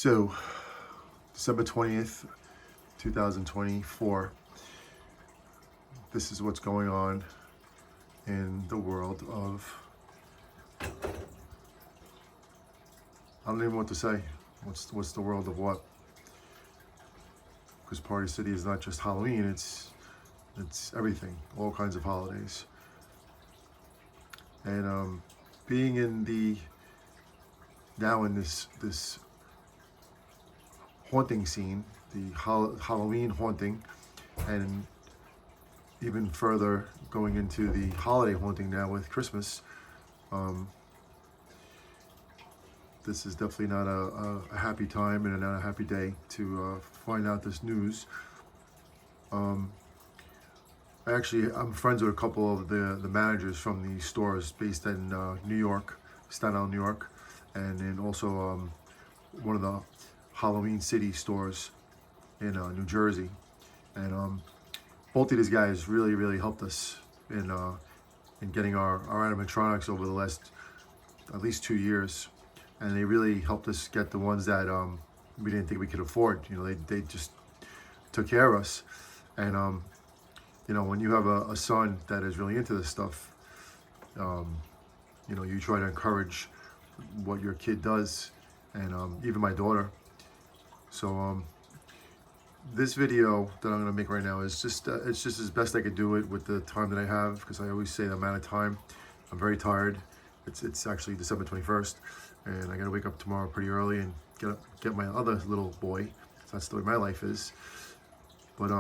So, December 20th, 2024, this is what's going on in the world of, I don't even know what to say. What's the world of what? Because Party City is not just Halloween, it's everything, all kinds of holidays. And being in this haunting scene, the Halloween haunting, and even further going into the holiday haunting now with Christmas. This is definitely not a happy time and not a happy day to find out this news. I'm friends with a couple of the managers from the stores based in New York, Staten Island, New York, and then also one of the Halloween City stores in New Jersey. And both of these guys really helped us in getting our animatronics over the last at least 2 years, and they really helped us get the ones that we didn't think we could afford. You know, they just took care of us. And you know, when you have a son that is really into this stuff, you know, you try to encourage what your kid does, and even my daughter. So this video that I'm gonna make right now is just it's just as best I could do it with the time that I have, because I always say the amount of time. I'm very tired. It's actually December 21st, and I gotta wake up tomorrow pretty early and get my other little boy. So that's the way my life is. But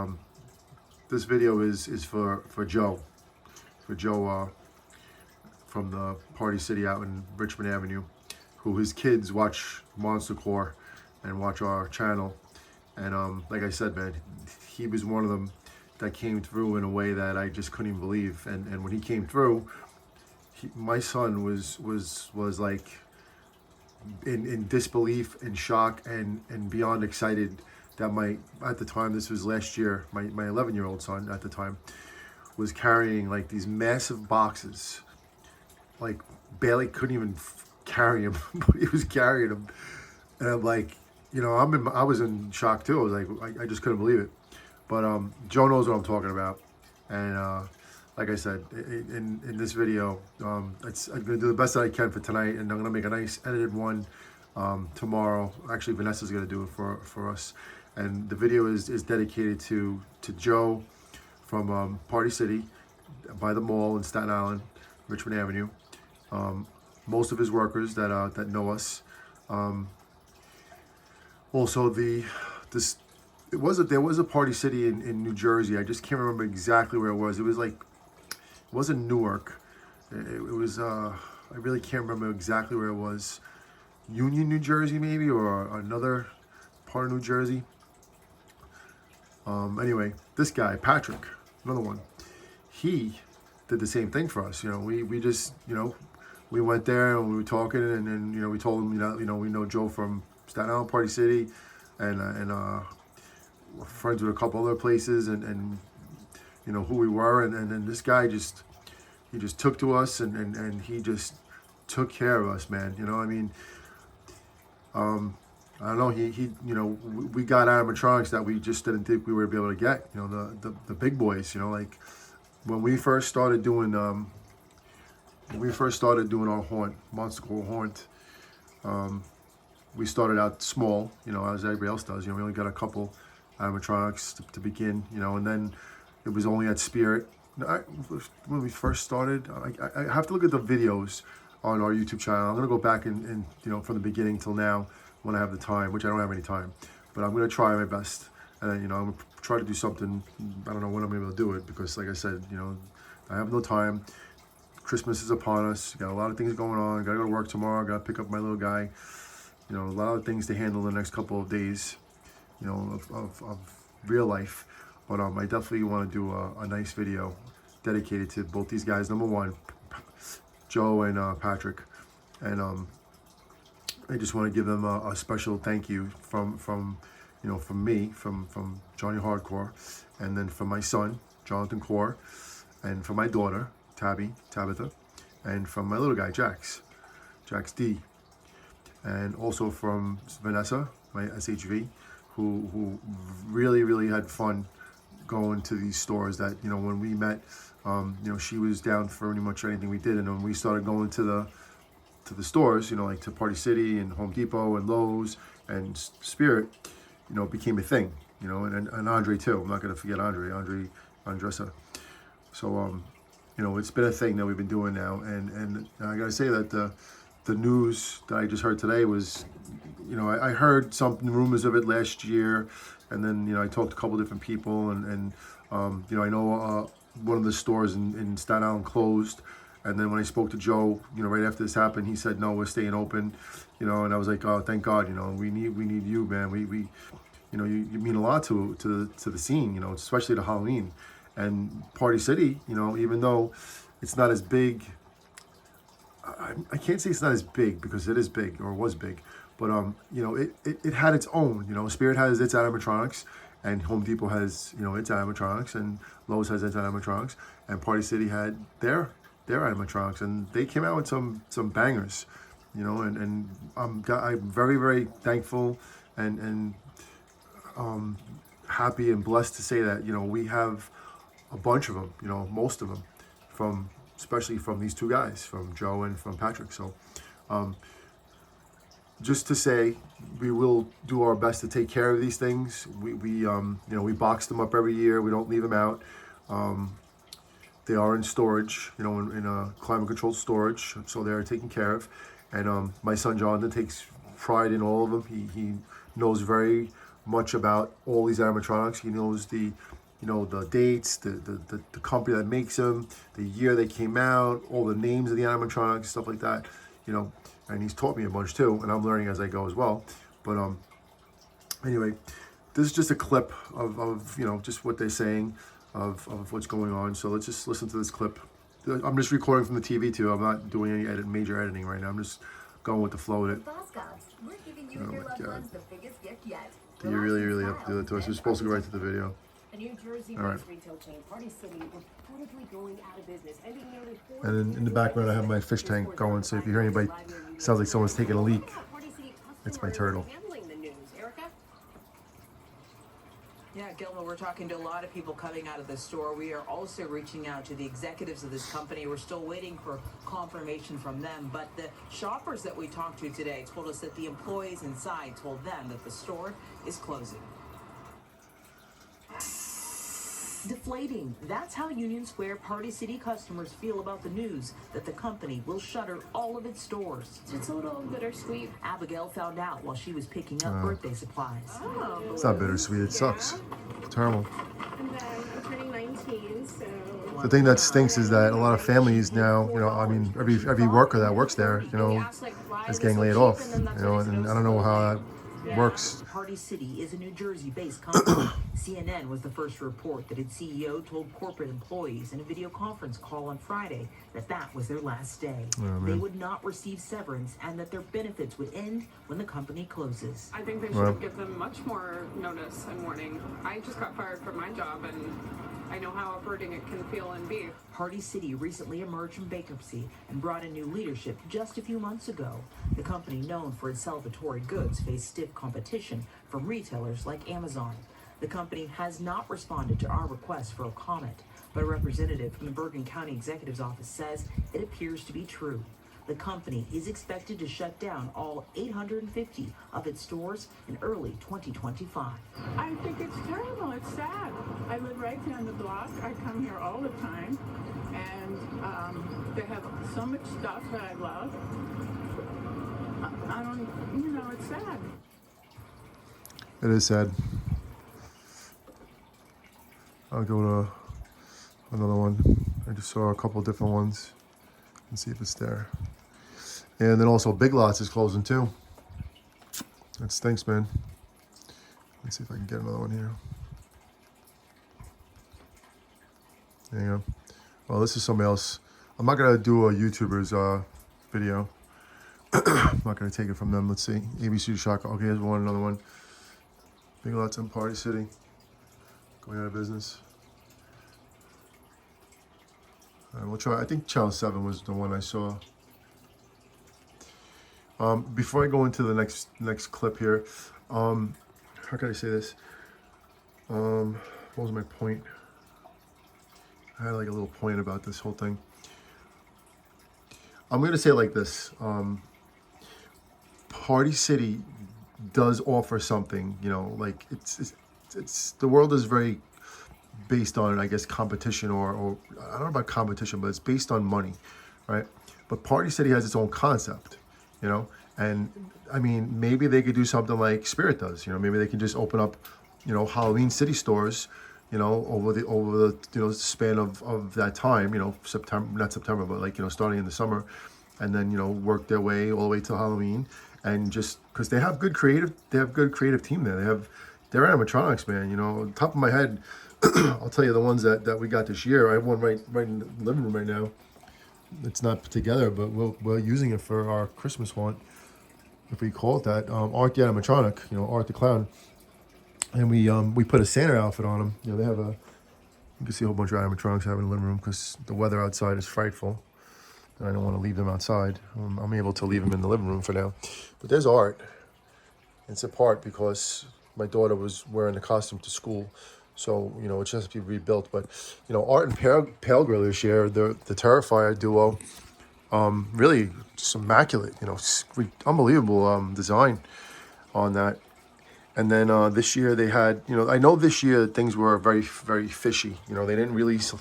this video is for Joe, from the Party City out in Richmond Avenue, who his kids watch Monsta and watch our channel. And like I said, man, he was one of them that came through in a way that I just couldn't even believe. And when he came through, my son was like in disbelief and shock and beyond excited that at the time, this was last year, my 11-year-old son at the time was carrying like these massive boxes, like barely couldn't even carry him, but he was carrying them. And I'm like, you know, I was in shock too. I was like, I just couldn't believe it. But Joe knows what I'm talking about. And like I said, in this video, I'm gonna do the best that I can for tonight, and I'm gonna make a nice edited one tomorrow. Actually, Vanessa's gonna do it for us. And the video is dedicated to Joe from Party City by the mall in Staten Island, Richmond Avenue. Most of his workers that know us. Also, there was a Party City in New Jersey. I just can't remember exactly where it was. It was like, it wasn't Newark. It was I really can't remember exactly where it was. Union, New Jersey, maybe, or another part of New Jersey. Anyway, this guy Patrick, another one, he did the same thing for us. You know, we just, you know, we went there and we were talking, and then, you know, we told him, you know, we know Joe from Staten Island, Party City, and we're friends with a couple other places, and you know who we were, and then this guy he just took to us, and he just took care of us, man. You know, I mean, I don't know, he you know, we got animatronics that we just didn't think we would be able to get. You know, the big boys. You know, like when we first started doing our haunt, Monsta haunt. We started out small, you know, as everybody else does. You know, we only got a couple animatronics to begin, you know, and then it was only at Spirit. When we first started, I have to look at the videos on our YouTube channel. I'm gonna go back and you know, from the beginning till now when I have the time, which I don't have any time, but I'm gonna try my best. And then, you know, I'm gonna try to do something. I don't know when I'm able to do it, because like I said, you know, I have no time. Christmas is upon us. Got a lot of things going on. Gotta go to work tomorrow. Gotta pick up my little guy. You know, a lot of things to handle the next couple of days, you know, of real life. But I definitely want to do a nice video dedicated to both these guys. Number one, Joe and Patrick. And I just want to give them a special thank you from you know, from me, from Johnny Hardcore, and then from my son, Jonathan Core, and from my daughter, Tabitha, and from my little guy, Jax D. and also from Vanessa, my SHV, who really had fun going to these stores. That, you know, when we met, you know, she was down for pretty much anything we did, and when we started going to the stores, you know, like to Party City and Home Depot and Lowe's and Spirit, you know, it became a thing, you know, and Andre too. I'm not gonna forget Andre Andressa. So you know, it's been a thing that we've been doing now, and I gotta say that the news that I just heard today was, you know, I heard some rumors of it last year, and then, you know, I talked to a couple different people, and you know, I know one of the stores in Staten Island closed, and then when I spoke to Joe, you know, right after this happened, he said, no, we're staying open, you know, and I was like, oh, thank God, you know, we need you, man. We you know, you mean a lot to the scene, you know, especially to Halloween. And Party City, you know, even though it's not as big, I can't say it's not as big because it is big, or was big, but you know, it had its own. You know, Spirit has its animatronics, and Home Depot has, you know, its animatronics, and Lowe's has its animatronics, and Party City had their animatronics, and they came out with some bangers, you know, and I'm very thankful and happy and blessed to say that, you know, we have a bunch of them, you know, most of them, especially from these two guys, from Joe and from Patrick. So just to say, we will do our best to take care of these things. We you know, we box them up every year. We don't leave them out. They are in storage, you know, in a climate controlled storage, so they're taken care of. And my son Jonathan takes pride in all of them. He knows very much about all these animatronics. He knows the, you know, the dates, the company that makes them, the year they came out, all the names of the animatronics, stuff like that, you know. And he's taught me a bunch too, and I'm learning as I go as well. But anyway, this is just a clip of you know, just what they're saying of what's going on. So let's just listen to this clip. I'm just recording from the TV too. I'm not doing any major editing right now. I'm just going with the flow of it. We're giving you and your loved ones the biggest gift yet. Do you really have to do it to us? We're supposed to go right to the video. A New Jersey-based retail chain, Party City, reportedly going out of business, ending nearly 4 And in the background, I have my fish tank going. So if you hear anybody, sounds like someone's taking a leak. It's my turtle. Yeah, Gilma, we're talking to a lot of people coming out of the store. We are also reaching out to the executives of this company. We're still waiting for confirmation from them. But the shoppers that we talked to today told us that the employees inside told them that the store is closing. Deflating. That's how Union Square Party City customers feel about the news that the company will shutter all of its stores. It's a little bittersweet. Abigail found out while she was picking up birthday supplies. Oh. It's not bittersweet. It sucks. It's terrible. And then I'm turning 19, so... The thing that stinks is that a lot of families now, you know, I mean, every worker that works there, you know, is getting laid off, you know, and I don't know how that works. Party City is a New Jersey-based company. CNN was the first to report that its CEO told corporate employees in a video conference call on Friday that that was their last day. They would not receive severance and that their benefits would end when the company closes. I think they should give them much more notice and warning. I just got fired from my job, and I know how uprooting it can feel and be. Party City recently emerged from bankruptcy and brought in new leadership just a few months ago. The company, known for its celebratory goods, faced stiff competition from retailers like Amazon. The company has not responded to our request for a comment, but a representative from the Bergen County Executive's Office says it appears to be true. The company is expected to shut down all 850 of its stores in early 2025. I think it's terrible. It's sad. I live right down the block. I come here all the time, and they have so much stuff that I love. I don't, you know, it's sad. It is sad. I'll go to another one. I just saw a couple different ones and see if it's there. And then also Big Lots is closing too. That stinks, man. Let's see if I can get another one here. There you go. Well, this is somebody else. I'm not gonna do a YouTuber's video. I'm not gonna take it from them. Let's see. ABC Shock. Okay, here's another one. Big Lots in Party City. Going out of business. All right, we'll try. I think Channel 7 was the one I saw. Before I go into the next clip here, how can I say this? What was my point? I had like a little point about this whole thing. I'm gonna say it like this. Party City does offer something, you know, like it's the world is very based on, I guess, competition or I don't know about competition, but it's based on money, right? But Party City has its own concept, you know, and I mean, maybe they could do something like Spirit does, you know, maybe they can just open up, you know, Halloween city stores, you know, over the you know, span of that time, you know, not September, but like, you know, starting in the summer, and then, you know, work their way all the way to Halloween, and just because they have good creative team there. They have their animatronics, man. You know, on top of my head, I'll tell you the ones that we got this year. I have one right in the living room right now. It's not put together, but we're using it for our Christmas haunt, if we call it that. Art the animatronic, you know, Art the clown, and we put a Santa outfit on him. You know, they have you can see a whole bunch of animatronics I have in the living room because the weather outside is frightful. And I don't want to leave them outside. I'm able to leave them in the living room for now. But there's Art. It's apart because my daughter was wearing the costume to school. So, you know, it just has to be rebuilt. But, you know, Art and Pale Girl this year, the Terrifier duo, really just immaculate. You know, unbelievable design on that. And then this year they had, you know, I know this year things were very, very fishy. You know, they didn't release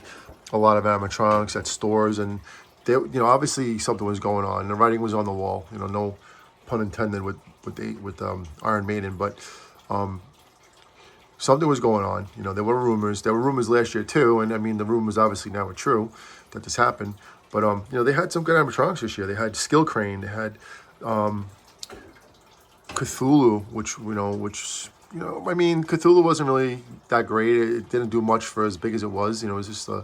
a lot of animatronics at stores, and they, you know, obviously something was going on. The writing was on the wall. You know, no pun intended with Iron Maiden, but something was going on. You know, there were rumors. There were rumors last year too, and I mean the rumors obviously now are true that this happened. But you know, they had some good animatronics this year. They had Skill Crane. They had Cthulhu, which I mean, Cthulhu wasn't really that great. It didn't do much for as big as it was. You know, it was just I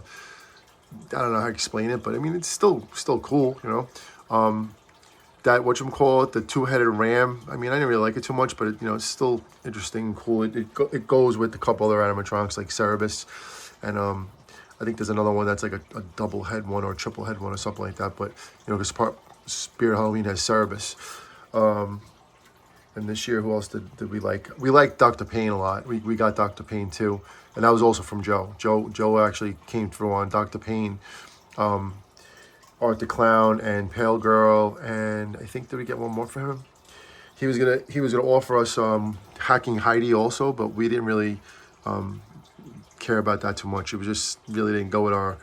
don't know how to explain it, but I mean, it's still cool. You know, that whatchamacallit, the two-headed ram. I mean, I didn't really like it too much, but you know, it's still interesting and cool. It goes with a couple other animatronics like Cerebus, and I think there's another one that's like a double head one or a triple head one or something like that. But you know, because Spirit Halloween has Cerebus. And this year, who else did we like? We liked Dr. Payne a lot. We got Dr. Payne too. And that was also from Joe. Joe actually came through on Dr. Payne, Art the Clown, and Pale Girl. And I think, did we get one more for him? He was gonna offer us Hacking Heidi also, but we didn't really care about that too much. It was just really didn't go with our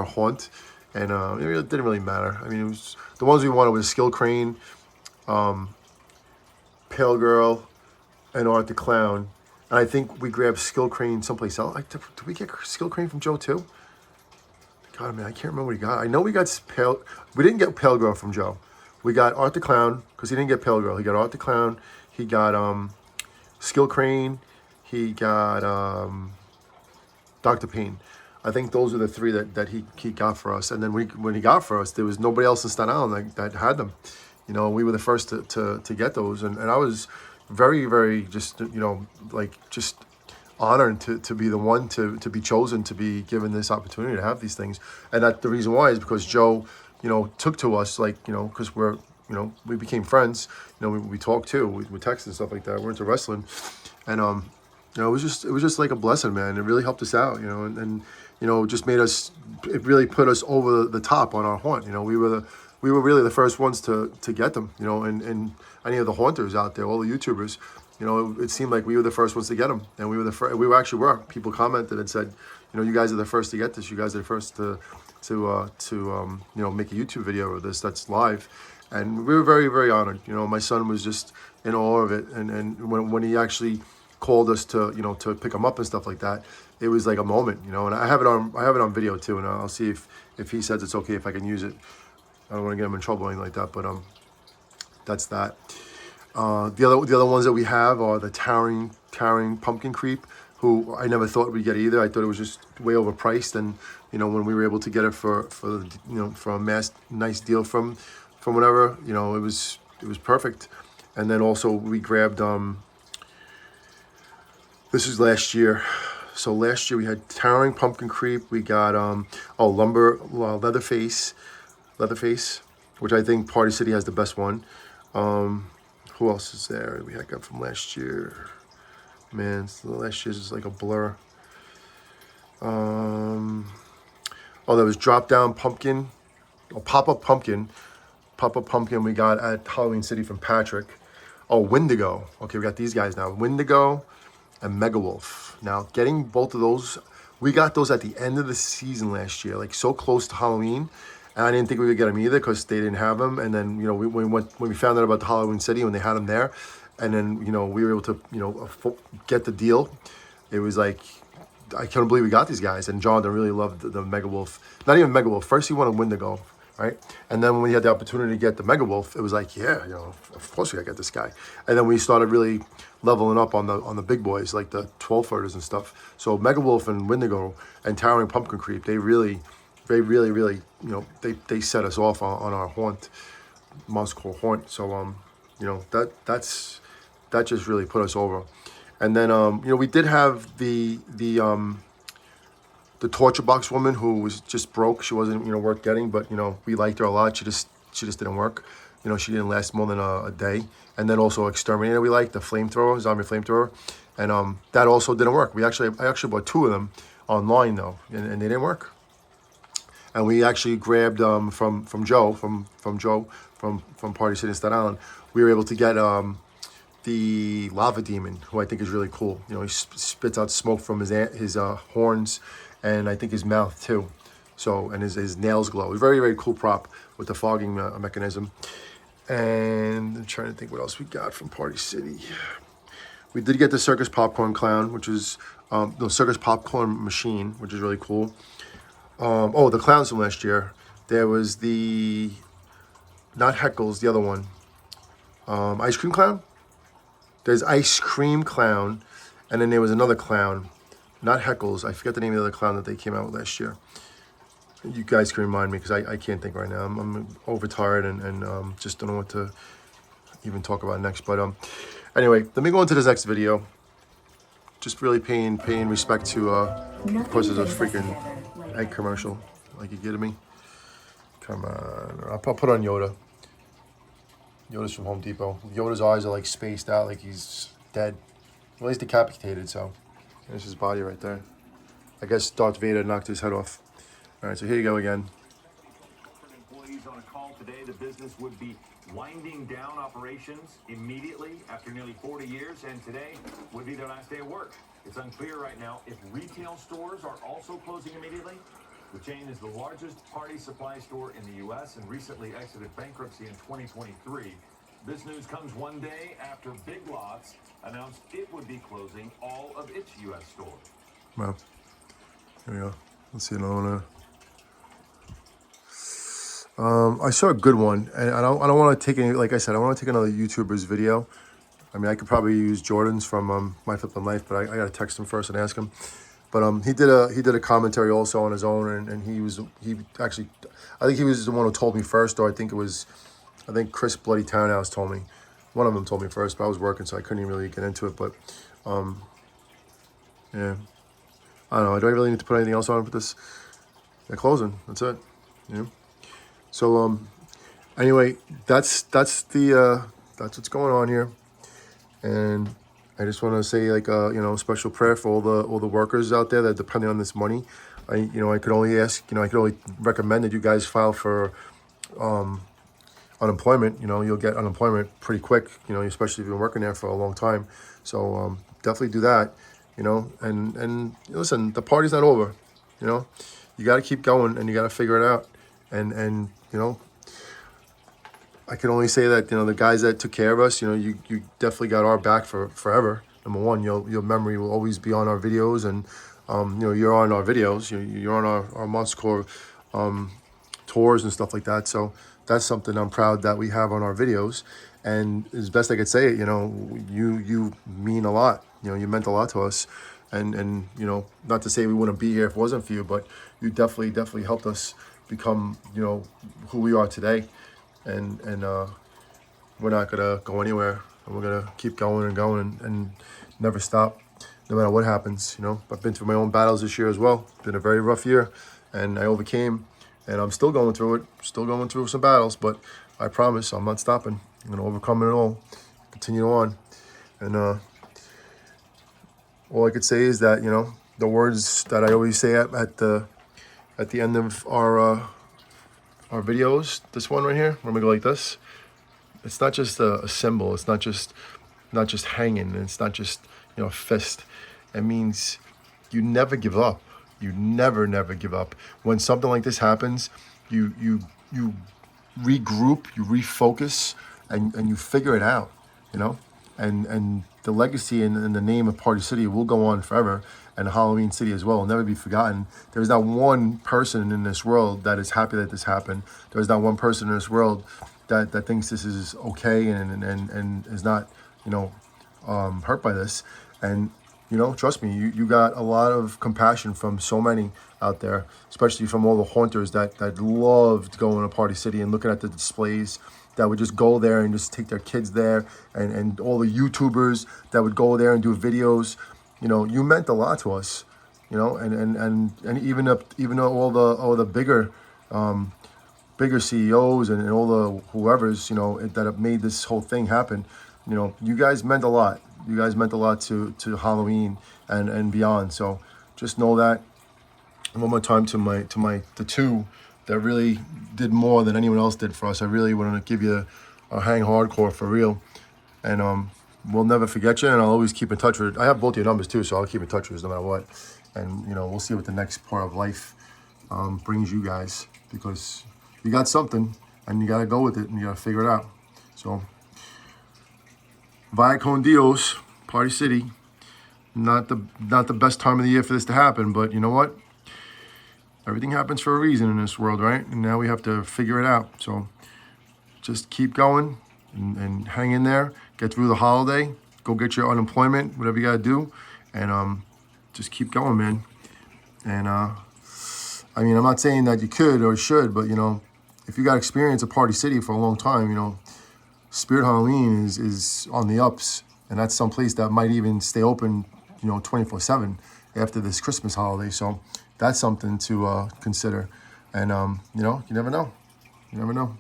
haunt. And it didn't really matter. I mean, it was the ones we wanted was Skill Crane, Pale Girl, and Art the Clown. And I think we grabbed Skill Crane someplace else. Did we get Skill Crane from Joe too? God, man, I can't remember what he got. I know we got we didn't get Pale Girl from Joe. We got Art the Clown, because he didn't get Pale Girl. He got Art the Clown. He got Skill Crane. He got Dr. Payne. I think those are the three that he got for us. And then when he got for us, there was nobody else in Staten Island that had them. You know, we were the first to get those, and I was very, very just, you know, like just honored to be the one to be chosen to be given this opportunity to have these things. And that the reason why is because Joe, you know, took to us, like, you know, because we're, you know, we became friends. You know, we talked too, we text and stuff like that. We're into wrestling, and you know, it was just like a blessing, man. It really helped us out, you know, and you know, just made us. It really put us over the top on our haunt. You know, we were really the first ones to get them, you know, and any of the haunters out there, all the YouTubers, you know, it seemed like we were the first ones to get them, and we were the first. We actually were. People commented and said, you know, you guys are the first to get this. You guys are the first to you know, make a YouTube video of this that's live, and we were very, very honored. You know, my son was just in awe of it, and when he actually called us to, you know, to pick him up and stuff like that, it was like a moment, you know. And I have it on video too, and I'll see if he says it's okay if I can use it. I don't want to get him in trouble or anything like that, but that's that. The other ones that we have are the towering pumpkin creep, who I never thought we'd get either. I thought it was just way overpriced, and you know, when we were able to get it for you know, for a nice deal from whatever, you know, it was perfect. And then also we grabbed this is last year. So last year we had towering pumpkin creep. We got Leatherface, which I think Party City has the best one. Who else is there? We had got from last year. Man, so last year's is like a blur. Oh, there was Drop Down Pumpkin, or Pop-Up Pumpkin. Pop-Up Pumpkin we got at Halloween City from Patrick. Oh, Wendigo. Okay, we got these guys now. Wendigo and Mega Wolf. Now, getting both of those, we got those at the end of the season last year, like so close to Halloween. And I didn't think we would get them either because they didn't have them. And then, you know, when we found out about the Halloween City, when they had them there, and then, you know, we were able to, you know, get the deal. It was like, I couldn't believe we got these guys. And Jonathan really loved the Mega Wolf. Not even Mega Wolf. First he wanted Wendigo, right? And then when we had the opportunity to get the Mega Wolf, it was like, yeah, you know, of course we gotta get this guy. And then we started really leveling up on the big boys, like the 12-footers and stuff. So Mega Wolf and Wendigo and Towering Pumpkin Creep, they really, you know, they set us off on our haunt, Monster Core haunt. So you know, that just really put us over. And then you know, we did have the torture box woman who was just broke. She wasn't, you know, worth getting, but you know, we liked her a lot. She just didn't work. You know, she didn't last more than a day. And then also Exterminator we liked, the flamethrower, zombie flamethrower, and that also didn't work. I actually bought 2 of them online though, and they didn't work. And we actually grabbed from Joe from Party City in Staten Island. We were able to get the lava demon, who I think is really cool. You know, he spits out smoke from his horns, and I think his mouth too. So, and his nails glow. Very, very cool prop with the fogging mechanism. And I'm trying to think what else we got from Party City. We did get the circus popcorn clown, which is the circus popcorn machine, which is really cool. Oh, the clowns from last year. There was the, not Heckles, the other one. Ice cream clown? There's ice cream clown, and then there was another clown, not Heckles. I forget the name of the other clown that they came out with last year. You guys can remind me because I can't think right now. I'm overtired and just don't know what to even talk about next. But anyway, let me go into this next video. Just really paying respect to of course, there's a freaking egg commercial. Like, you kidding me? Come on. I'll put on Yoda. Yoda's from Home Depot. Yoda's eyes are like spaced out, like he's dead. Well, he's decapitated, so there's his body right there. I guess Darth Vader knocked his head off. All right, so here you go again. Employees on a call today, the business would be winding down operations immediately after nearly 40 years, and today would be their last day of work. It's unclear right now if retail stores are also clossing immediately. The chain is the largest party supply store in the U.S. and recently exited bankruptcy in 2023. This news comes one day after Big Lots announced it would be closing all of its U.S. stores. Well, here we go. Let's see another one. I saw a good one, and I don't want to take any. Like I said, I want to take another YouTuber's video. I mean, I could probably use Jordan's from My Flippin' Life, but I got to text him first and ask him. But he did a commentary also on his own, and he actually, I think he was the one who told me first, or I think Chris Bloody Townhouse told me. One of them told me first, but I was working, so I couldn't even really get into it. But yeah, I don't know. Do I really need to put anything else on for this? They're closing. That's it. Yeah. So anyway, that's what's going on here, and I just want to say, like, you know, special prayer for all the workers out there that depending on this money. I could only recommend that you guys file for unemployment. You know, you'll get unemployment pretty quick. You know, especially if you've been working there for a long time. So definitely do that. You know, and listen, the party's not over. You know, you got to keep going and you got to figure it out. And you know, I can only say that, you know, the guys that took care of us, you know, you definitely got our back for forever. Number one, your memory will always be on our videos, and you know, you're on our videos. You're on our Monster Core tours and stuff like that. So that's something I'm proud that we have on our videos. And as best I could say it, you know, you mean a lot. You know, you meant a lot to us. And you know, not to say we wouldn't be here if it wasn't for you, but you definitely helped us become, you know, who we are today. And we're not gonna go anywhere, and we're gonna keep going and going and never stop, no matter what happens. You know, I've been through my own battles this year as well. It's been a very rough year, and I overcame, and I'm still going through it, still going through some battles, but I promise I'm not stopping. I'm gonna overcome it all, continue on, and all I could say is that, you know, the words that I always say at the end of our videos. This one right here, when we go like this, it's not just a symbol. It's not just hanging. It's not just, you know, a fist. It means you never give up. You never give up. When something like this happens, you regroup, you refocus, and you figure it out, you know? And the legacy and the name of Party City will go on forever, and Halloween City as well will never be forgotten. There's not one person in this world that is happy that this happened. There's not one person in this world that thinks this is okay and is not, you know, hurt by this. And, you know, trust me, you got a lot of compassion from so many out there, especially from all the haunters that loved going to Party City and looking at the displays, that would just go there and just take their kids there, and all the YouTubers that would go there and do videos. You know, you meant a lot to us, you know, and even all the bigger CEOs and all the whoever's, you know, that have made this whole thing happen. You know, you guys meant a lot. You guys meant a lot to Halloween and beyond. So just know that. And one more time to the two that really did more than anyone else did for us. I really want to give you a hang hardcore for real. And we'll never forget you, and I'll always keep in touch with. I have both your numbers too, so I'll keep in touch with you no matter what. And, you know, we'll see what the next part of life brings you guys, because you got something and you got to go with it and you got to figure it out. So, Vaya con Dios, Party City. Not the best time of the year for this to happen, but you know what? Everything happens for a reason in this world, right? And now we have to figure it out. So just keep going and hang in there. Get through the holiday. Go get your unemployment, whatever you got to do. And just keep going, man. And I mean, I'm not saying that you could or should, but, you know, if you got experience at Party City for a long time, you know, Spirit Halloween is on the ups. And that's some place that might even stay open, you know, 24/7 after this Christmas holiday. So that's something to consider. And, you know, you never know. You never know.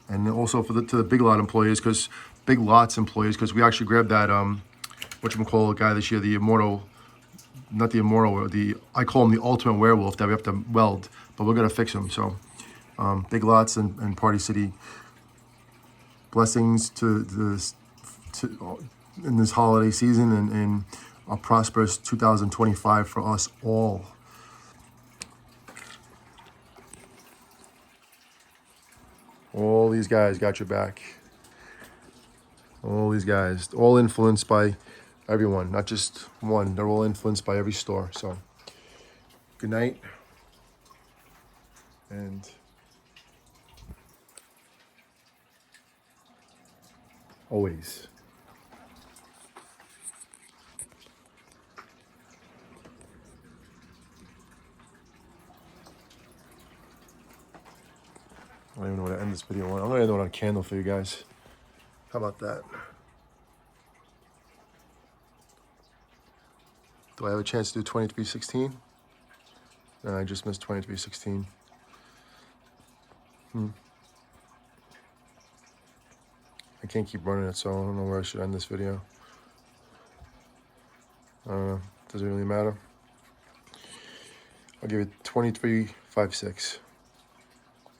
And also to the Big Lot employees, Big Lots employees, because we actually grabbed that, whatchamacallit guy this year, the Immortal, not the Immortal, I call him the Ultimate Werewolf that we have to weld, but we're going to fix him. So Big Lots and Party City, blessings in this holiday season and a prosperous 2025 for us all. All these guys got your back. All these guys, all influenced by everyone, not just one. They're all influenced by every store. So, good night. And always. I don't even know what to end this video on. I'm gonna end it on a candle for you guys. How about that? Do I have a chance to do 2316? No, I just missed 2316. I can't keep running it, so I don't know where I should end this video. I don't know. Does it really matter? I'll give it 2356.